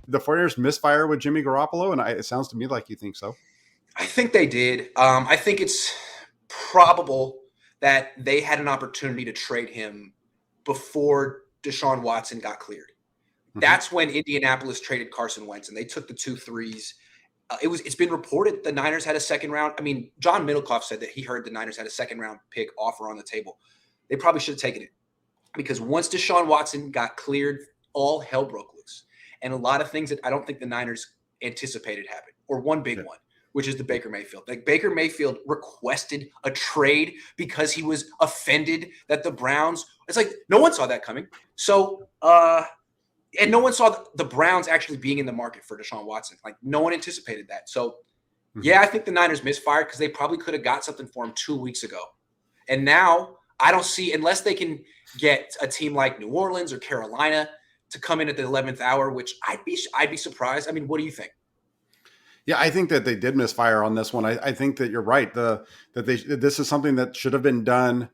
the 49ers misfire with Jimmy Garoppolo? And it sounds to me like you think so. I think they did. I think it's probable that they had an opportunity to trade him before Deshaun Watson got cleared. Mm-hmm. That's when Indianapolis traded Carson Wentz, and they took the 2 3s. It's been reported the Niners had a second round. I mean, John Middlecoff said that he heard the Niners had a second round pick offer on the table. They probably should have taken it because once Deshaun Watson got cleared, all hell broke loose, and a lot of things that I don't think the Niners anticipated happened, or one big Yeah. one, which is the Baker Mayfield. Like Baker Mayfield requested a trade because he was offended that the Browns. It's like no one saw that coming. So, and no one saw the Browns actually being in the market for Deshaun Watson. Like no one anticipated that. So, yeah, I think the Niners misfired because they probably could have got something for him 2 weeks ago. And now I don't see, unless they can get a team like New Orleans or Carolina to come in at the 11th hour, which I'd be surprised. I mean, what do you think? Yeah, I think that they did misfire on this one. I think that you're right. This is something that should have been done.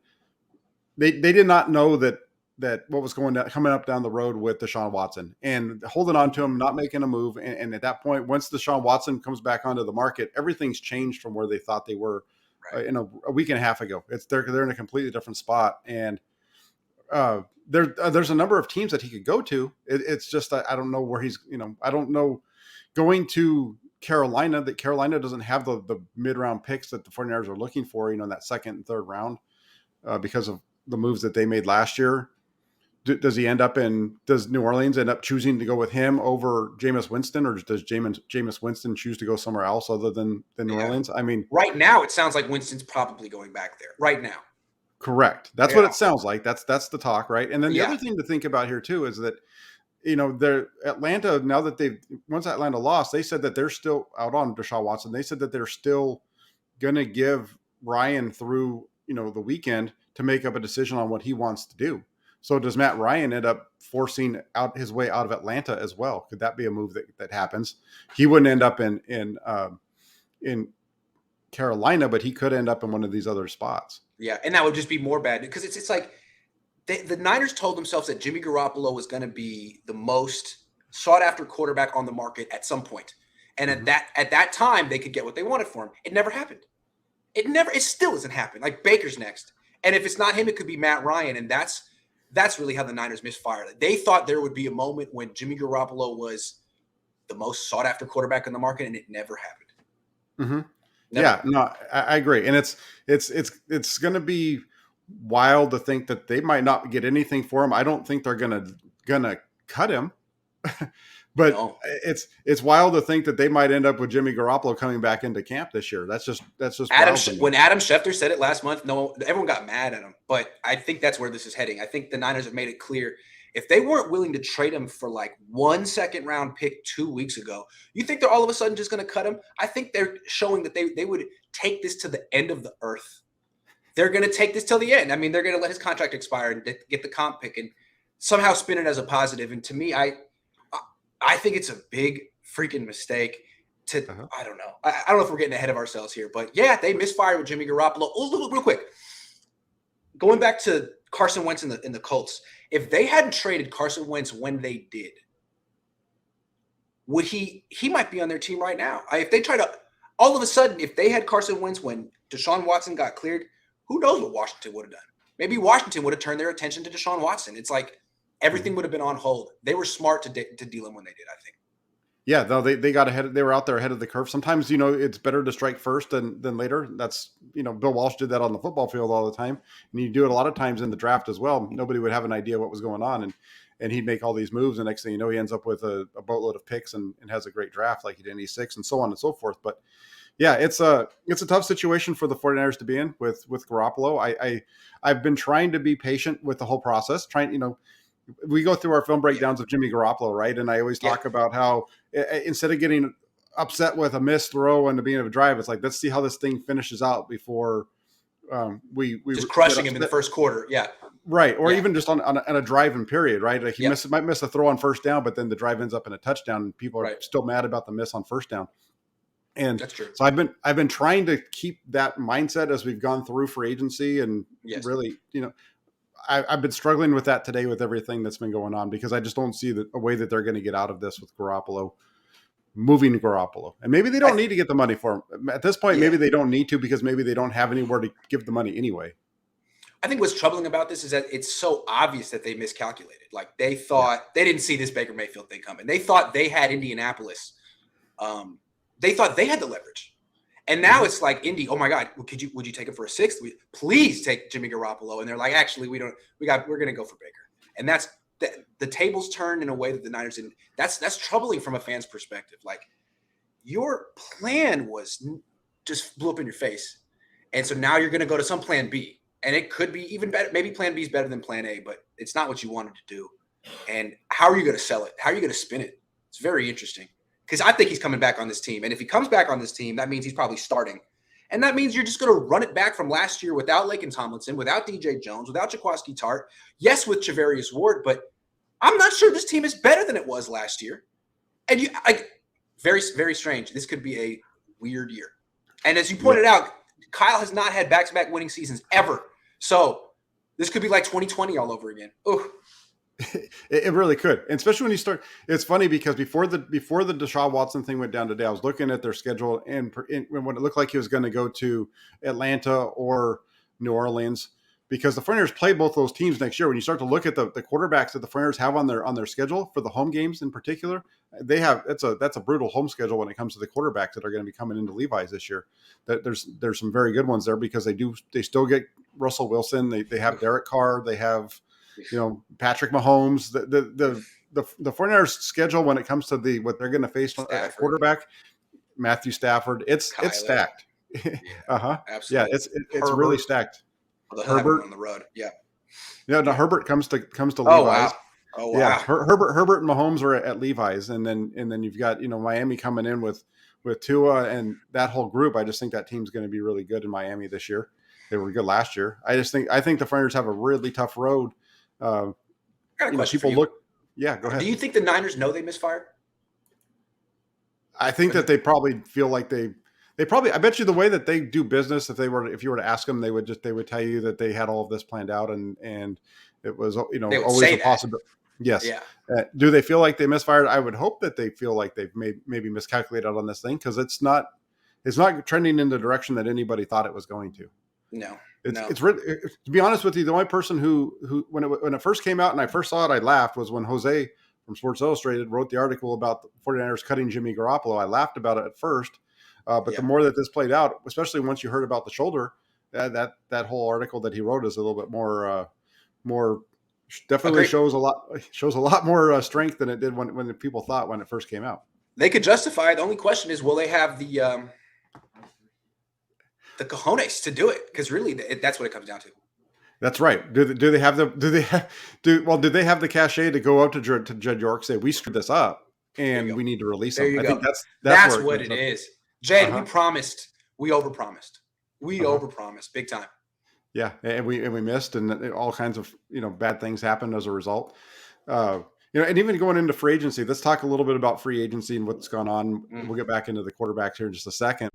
They did not know that what was coming up down the road with Deshaun Watson and holding on to him, not making a move. And at that point, once Deshaun Watson comes back onto the market, everything's changed from where they thought they were Right. a week and a half ago. They're in a completely different spot. And there's a number of teams that he could go to. It's just I don't know where he's. I don't know going to Carolina. That Carolina doesn't have the mid round picks that the 49ers are looking for. In that second and third round because of the moves that they made last year. Does New Orleans end up choosing to go with him over Jameis Winston, or does Jameis Winston choose to go somewhere else other than New Orleans? I mean, right now it sounds like Winston's probably going back there. Right now, correct. That's what it sounds like. That's the talk, right? And then the other yeah, thing to think about here too is that they're Atlanta, now that once Atlanta lost, they said that they're still out on Deshaun Watson. They said that they're still going to give Ryan through the weekend to make up a decision on what he wants to do. So does Matt Ryan end up forcing out his way out of Atlanta as well? Could that be a move that happens? He wouldn't end up in Carolina, but he could end up in one of these other spots. yeah, and that would just be more bad because it's like the Niners told themselves that Jimmy Garoppolo was going to be the most sought after quarterback on the market at some point, and at that time they could get what they wanted for him. It never happened. It still hasn't happened. Like Baker's next, and if it's not him, it could be Matt Ryan, and that's really how the Niners misfired. They thought there would be a moment when Jimmy Garoppolo was the most sought after quarterback on the market, and it never happened. Mm-hmm. Never. Yeah, no, I agree, and it's going to be wild to think that they might not get anything for him. I don't think they're gonna cut him, but No. it's wild to think that they might end up with Jimmy Garoppolo coming back into camp this year. That's just wild to me. When Adam Schefter said it last month, no, everyone got mad at him. But I think that's where this is heading. I think the Niners have made it clear if they weren't willing to trade him for like 1 second-round pick 2 weeks ago, you think they're all of a sudden just going to cut him? I think they're showing that they would take this to the end of the earth. They're going to take this till the end. I mean, they're going to let his contract expire and get the comp pick and somehow spin it as a positive. And to me, I think it's a big freaking mistake. I don't know. I don't know if we're getting ahead of ourselves here, but yeah, they misfired with Jimmy Garoppolo. Oh, real quick, going back to Carson Wentz in the Colts. If they hadn't traded Carson Wentz when they did, would he might be on their team right now? If they try to, all of a sudden, if they had Carson Wentz when Deshaun Watson got cleared, who knows what Washington would have done? Maybe Washington would have turned their attention to Deshaun Watson. It's like everything would have been on hold. They were smart to deal him when they did, I think. Yeah, no, they got ahead. They were out there ahead of the curve. Sometimes, it's better to strike first than later. That's, Bill Walsh did that on the football field all the time. And you do it a lot of times in the draft as well. Nobody would have an idea what was going on. And he'd make all these moves. And next thing you know, he ends up with a boatload of picks and has a great draft like he did in 86 and so on and so forth. But yeah, it's a tough situation for the 49ers to be in with Garoppolo. I've been trying to be patient with the whole process, we go through our film breakdowns of Jimmy Garoppolo, right? And I always talk about how instead of getting upset with a missed throw in the beginning of a drive, it's like, let's see how this thing finishes out before we just crushing him in the first quarter. Yeah. Right. Or even just on a drive-in period, right? Like he might miss a throw on first down, but then the drive ends up in a touchdown and people are still mad about the miss on first down. And that's true. So I've been trying to keep that mindset as we've gone through free agency and really, I've been struggling with that today with everything that's been going on, because I just don't see a way that they're going to get out of this with Garoppolo, moving Garoppolo. And maybe they don't need to get the money for him. At this point, Yeah. maybe they don't need to, because maybe they don't have anywhere to give the money anyway. I think what's troubling about this is that it's so obvious that they miscalculated. Like they thought they didn't see this Baker Mayfield thing coming. They thought they had Indianapolis. They thought they had the leverage, and now it's like Indy. Oh my God, would you take it for a sixth? Please take Jimmy Garoppolo. And they're like, actually, we're going to go for Baker. And that's the tables turned in a way that the Niners didn't. That's troubling from a fan's perspective. Like your plan was just blew up in your face, and so now you're going to go to some plan B. And it could be even better. Maybe plan B is better than plan A, but it's not what you wanted to do. And how are you going to sell it? How are you going to spin it? It's very interesting, because I think he's coming back on this team. And if he comes back on this team, that means he's probably starting. And that means you're just going to run it back from last year without Laken Tomlinson, without DJ Jones, without Jaquaski Tart. Yes, with Charvarius Ward, but I'm not sure this team is better than it was last year. And very, very strange. This could be a weird year. And as you pointed out, Kyle has not had back-to-back winning seasons ever. So this could be like 2020 all over again. Oh, it really could, and especially when you start. It's funny because before the Deshaun Watson thing went down today, I was looking at their schedule, and when it looked like he was going to go to Atlanta or New Orleans, because the 49ers play both those teams next year. When you start to look at the quarterbacks that the 49ers have on their schedule for the home games in particular, they have that's a brutal home schedule when it comes to the quarterbacks that are going to be coming into Levi's this year. There's some very good ones there, because they still get Russell Wilson, they have Derek Carr, they have Patrick Mahomes. The 49ers schedule when it comes to what they're going to face at quarterback, Matthew Stafford, it's stacked. Yeah, absolutely. Yeah, it's really stacked. Herbert on the road. Yeah. Yeah, no, Herbert comes to Levi's. Wow. Oh wow. Yeah, Herbert and Mahomes are at Levi's, and then you've got Miami coming in with Tua and that whole group. I just think that team's going to be really good in Miami this year. They were good last year. I think the 49ers have a really tough road. I got a question for you. Yeah, go ahead. Do you think the Niners know they misfired? I think that they probably feel like they probably. I bet you the way that they do business, if you were to ask them, they would tell you that they had all of this planned out, and it was always a possibility. Yes. Yeah. Do they feel like they misfired? I would hope that they feel like they've maybe miscalculated on this thing, because it's not trending in the direction that anybody thought it was going to. No. It's really, to be honest with you, the only person who when it first came out and I first saw it, I laughed, was when Jose from Sports Illustrated wrote the article about the 49ers cutting Jimmy Garoppolo. I laughed about it at first, but the more that this played out, especially once you heard about the shoulder, that whole article that he wrote is a little bit more definitely shows a lot more strength than it did when people thought when it first came out. They could justify it. The only question is, will they have the cojones to do it? Because really, that's what it comes down to. That's right. Do they have the cachet to go out to Judge York, say we screwed this up and we need to release them? I think that's what it is. Jay, we promised. We overpromised. We overpromised big time. Yeah, and we missed, and all kinds of bad things happened as a result. And even going into free agency, let's talk a little bit about free agency and what's gone on. We'll get back into the quarterbacks here in just a second.